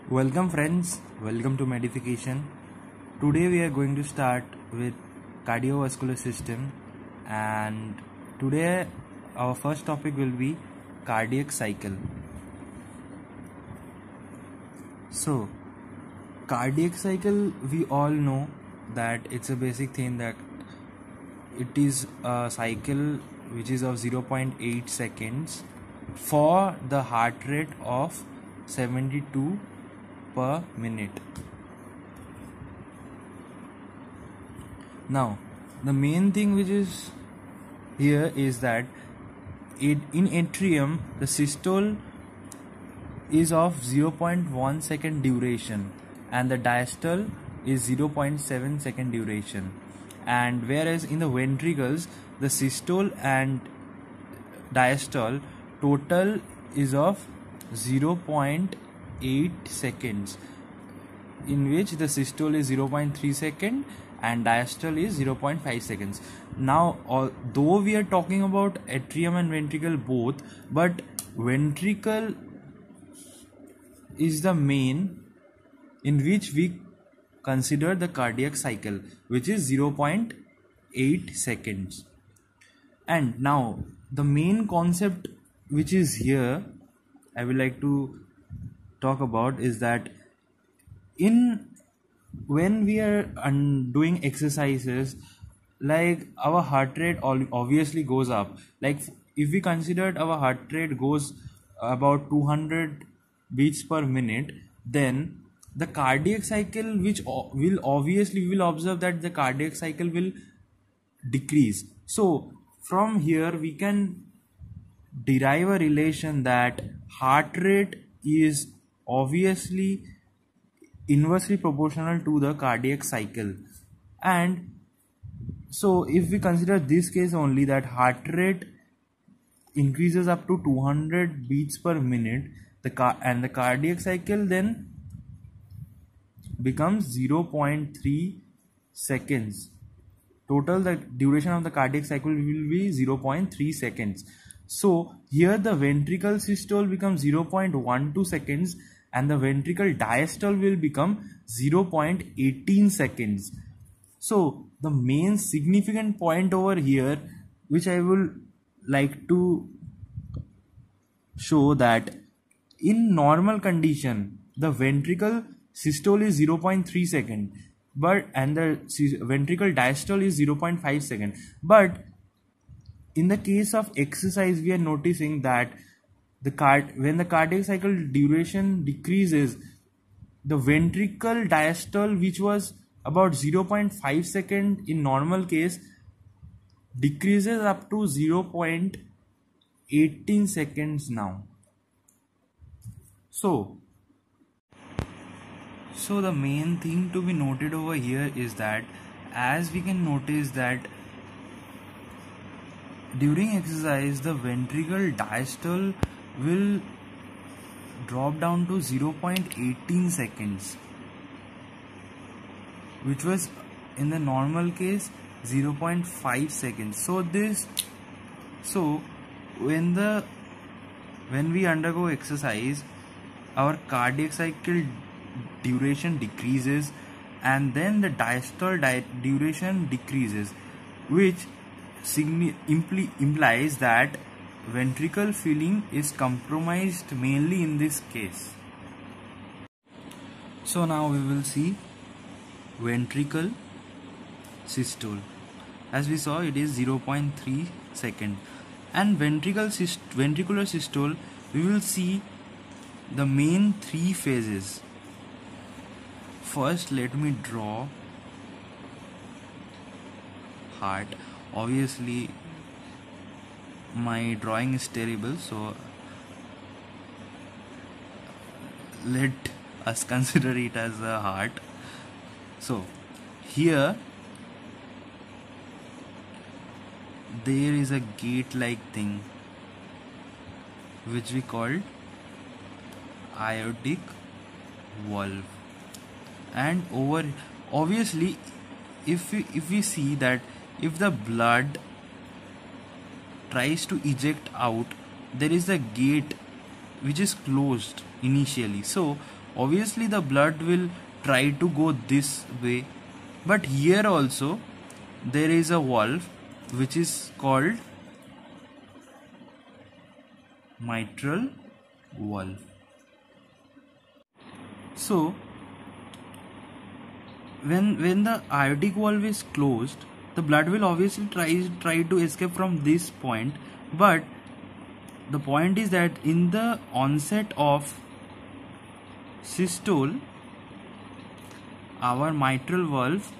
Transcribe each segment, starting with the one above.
Welcome friends, welcome to Medification. Today we are going to start with cardiovascular system, and today our first topic will be cardiac cycle. So cardiac cycle, we all know that it's a basic thing that it is a cycle which is of 0.8 seconds for the heart rate of 72 per minute. Now the main thing which is here is that in atrium the systole is of 0.1 second duration and the diastole is 0.7 second duration, and whereas in the ventricles the systole and diastole total is of 0.8 seconds, in which the systole is 0.3 second and diastole is 0.5 seconds. Now although we are talking about atrium and ventricle both, but ventricle is the main in which we consider the cardiac cycle, which is 0.8 seconds. And now the main concept which is here I would like to talk about is that when we are doing exercises, like our heart rate obviously goes up. Like if we considered our heart rate goes about 200 beats per minute, then the cardiac cycle, which will obviously, we will observe that the cardiac cycle will decrease. So from here we can derive a relation that heart rate is obviously inversely proportional to the cardiac cycle. And so if we consider this case only, that heart rate increases up to 200 beats per minute, and the cardiac cycle then becomes 0.3 seconds. Total the duration of the cardiac cycle will be 0.3 seconds. So here the ventricle systole becomes 0.12 seconds and the ventricle diastole will become 0.18 seconds. So the main significant point over here which I will like to show, that in normal condition the ventricle systole is 0.3 second, and the ventricle diastole is 0.5 second. But in the case of exercise we are noticing that when the cardiac cycle duration decreases, the ventricle diastole, which was about 0.5 second in normal case, decreases up to 0.18 seconds now. So the main thing to be noted over here is that, as we can notice that during exercise the ventricle diastole will drop down to 0.18 seconds, which was in the normal case 0.5 seconds. So when we undergo exercise, our cardiac cycle duration decreases and then the diastole duration decreases, which implies that ventricle filling is compromised mainly in this case. So now we will see ventricle systole. As we saw, it is 0.3 second, and ventricular systole, we will see the main three phases. First, let me draw heart. Obviously my drawing is terrible, so let us consider it as a heart. So here there is a gate like thing which we called aortic valve, and obviously if we see that if the blood tries to eject out, there is a gate which is closed initially. So obviously the blood will try to go this way. But here also there is a valve which is called mitral valve. So when the aortic valve is closed, the blood will obviously try to escape from this point, but the point is that in the onset of systole, our mitral valve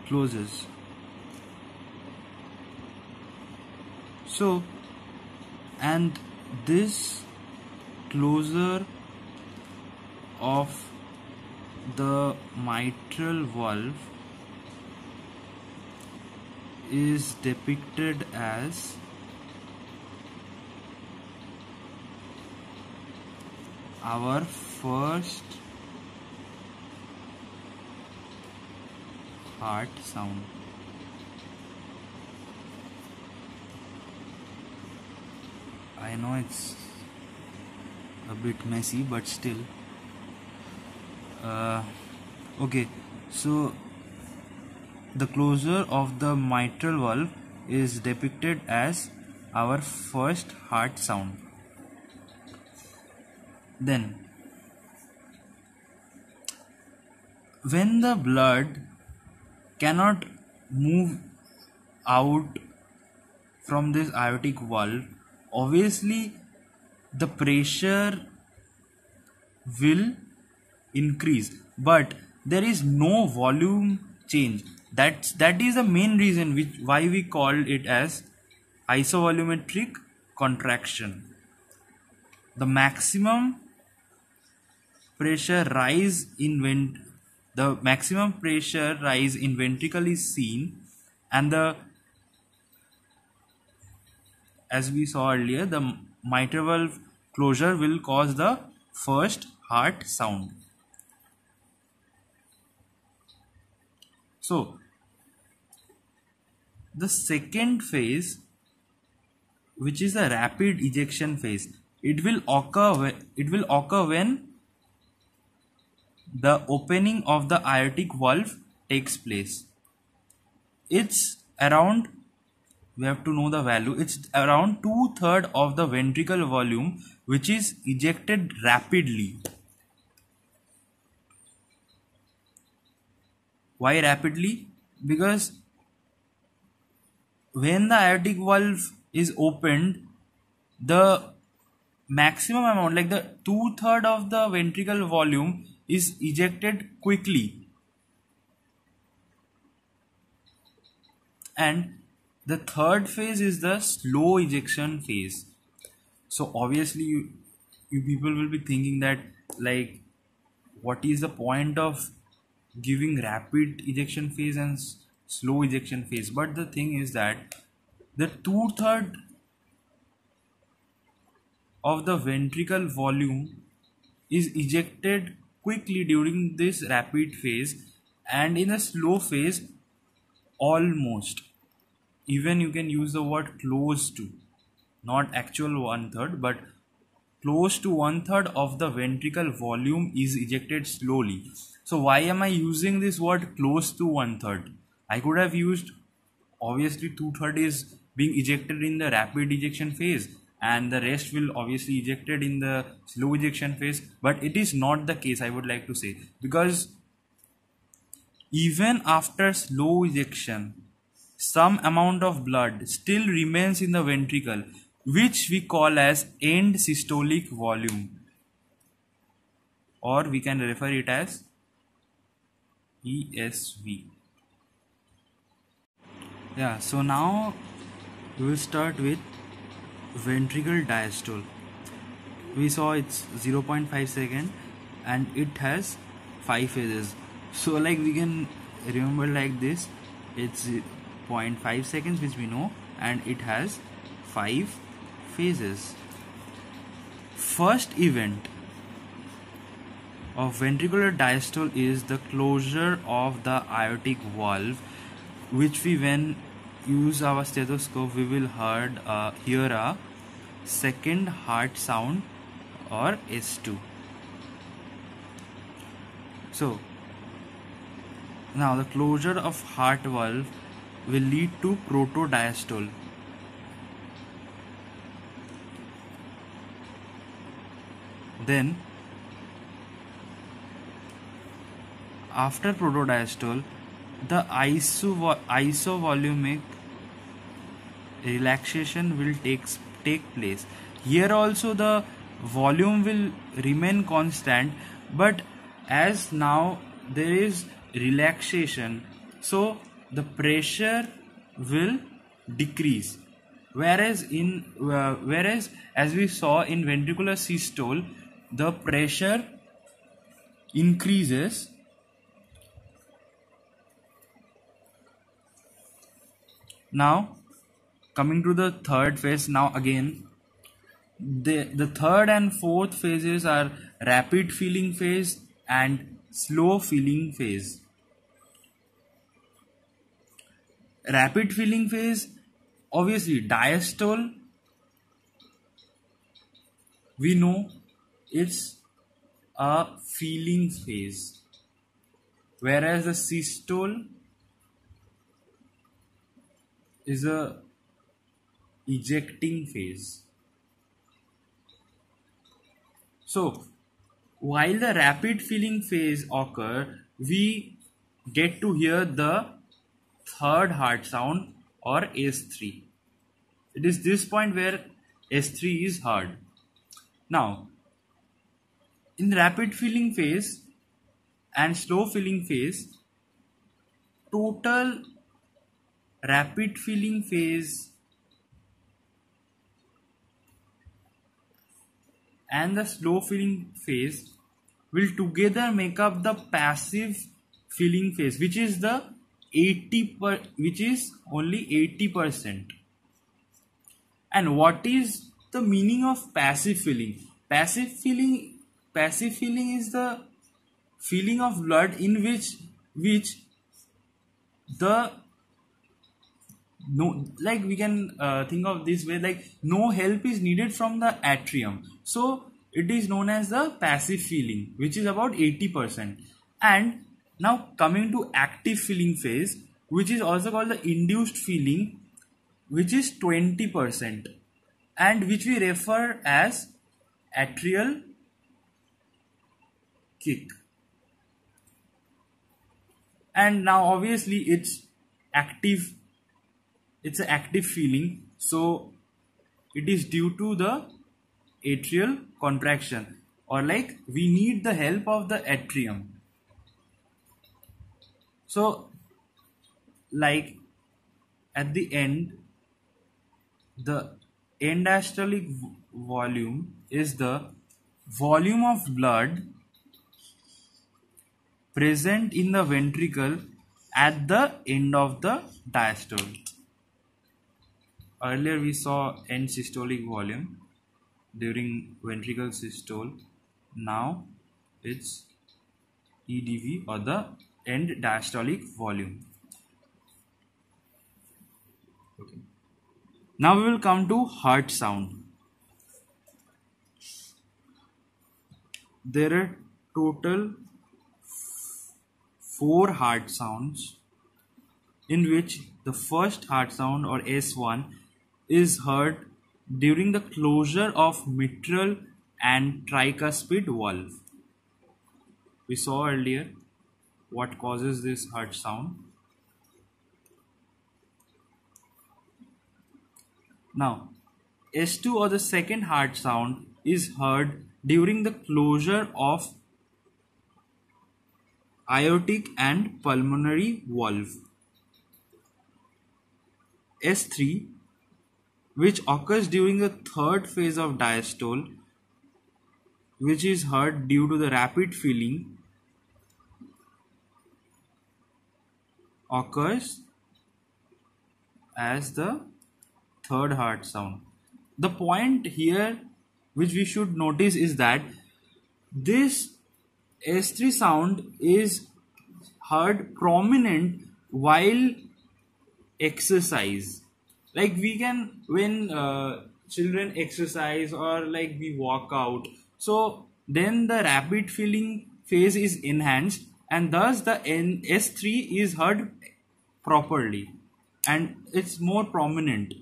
closes. So, and this closure of the mitral valve is depicted as our first heart sound. I know it's a bit messy, but still. Okay, so the closure of the mitral valve is depicted as our first heart sound. Then, when the blood cannot move out from this aortic valve, obviously the pressure will increase, but there is no volume change. That is the main reason why we called it as isovolumetric contraction. The maximum pressure rise in ventricle is seen, and as we saw earlier, the mitral valve closure will cause the first heart sound. So the second phase, which is the rapid ejection phase, it will occur when the opening of the aortic valve takes place. It's around, we have to know the value, it's around 2/3 of the ventricle volume which is ejected rapidly. Why rapidly? Because when the aortic valve is opened, the maximum amount, like the 2/3 of the ventricle volume, is ejected quickly, and the third phase is the slow ejection phase. So obviously you people will be thinking that, like, what is the point of giving rapid ejection phase and slow ejection phase? But the thing is that the 2/3 of the ventricle volume is ejected quickly during this rapid phase, and in a slow phase almost, even you can use the word close to, not actual 1/3, but close to 1/3 of the ventricle volume is ejected slowly. So why am I using this word close to 1/3? I could have used, obviously 2/3 is being ejected in the rapid ejection phase and the rest will obviously ejected in the slow ejection phase, but it is not the case, I would like to say, because even after slow ejection, some amount of blood still remains in the ventricle, which we call as end systolic volume, or we can refer it as ESV. Yeah, so now we will start with ventricle diastole. We saw it's 0.5 second and it has 5 phases. So like we can remember like this, it's 0.5 seconds, which we know, and it has 5 phases. First event of ventricular diastole is the closure of the aortic valve, which we, when use our stethoscope, we will hear a second heart sound or S2. So now the closure of heart valve will lead to protodiastole. Then after protodiastole, the isovolumic relaxation will take place. Here also the volume will remain constant, but as now there is relaxation, so the pressure will decrease. Whereas as we saw in ventricular systole, the pressure increases. Now coming to the third phase, now again the third and fourth phases are rapid filling phase and slow filling phase. Rapid filling phase, obviously diastole, we know it's a filling phase, whereas the systole is a ejecting phase. So while the rapid filling phase occur, we get to hear the third heart sound or S3. It is this point where S3 is heard. Now in rapid filling phase and slow filling phase, total rapid filling phase and the slow filling phase will together make up the passive filling phase, which is only 80%. And what is the meaning of passive filling? Passive filling is the filling of blood in which the no, like we can think of this way, like no help is needed from the atrium, so it is known as the passive filling, which is about 80%. And now coming to active filling phase, which is also called the induced filling, which is 20%, and which we refer as atrial kick. And now obviously it's an active filling, so it is due to the atrial contraction, or like we need the help of the atrium. So like at the end, the end diastolic volume is the volume of blood present in the ventricle at the end of the diastole. Earlier we saw end systolic volume during ventricle systole. Now it's EDV, or the end diastolic volume. Okay. Now we will come to heart sound. There are total 4 heart sounds, in which the first heart sound or S1 is heard during the closure of mitral and tricuspid valve. We saw earlier what causes this heart sound. Now S2, or the second heart sound, is heard during the closure of aortic and pulmonary valve. S3, which occurs during the third phase of diastole, which is heard due to the rapid filling, occurs as the third heart sound. The point here which we should notice is that this S3 sound is heard prominent while exercise. Like we can, when children exercise, or like we walk out, So then the rapid filling phase is enhanced, and thus the S3 is heard properly and it's more prominent.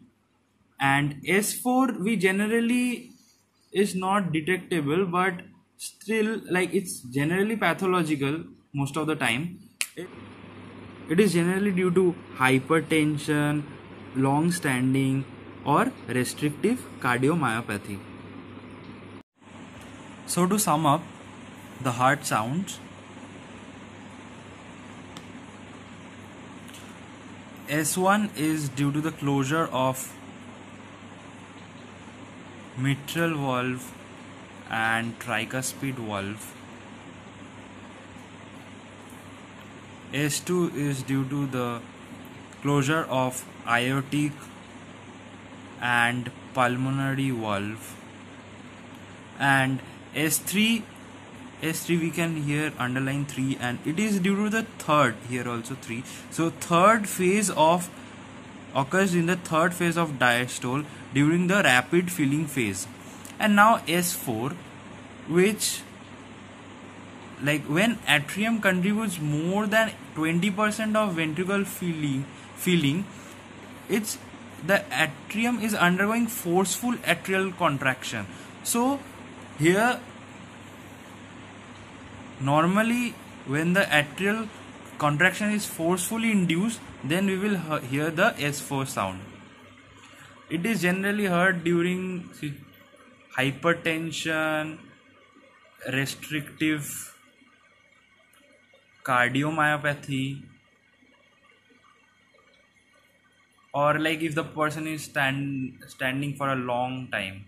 And S4 we generally is not detectable, but still, like, it's generally pathological most of the time. It is generally due to hypertension, long standing, or restrictive cardiomyopathy. So to sum up the heart sounds, S1 is due to the closure of mitral valve and tricuspid valve. S2 is due to the closure of aortic and pulmonary valve. And S3 we can here underline 3, and it is due to the third, here also 3. So third phase of occurs in the third phase of diastole during the rapid filling phase. And now S4, which, like, when atrium contributes more than 20% of ventricle filling, it's the atrium is undergoing forceful atrial contraction. So here, normally when the atrial contraction is forcefully induced, then we will hear the S4 sound. It is generally heard during hypertension, restrictive cardiomyopathy, or like if the person is standing for a long time.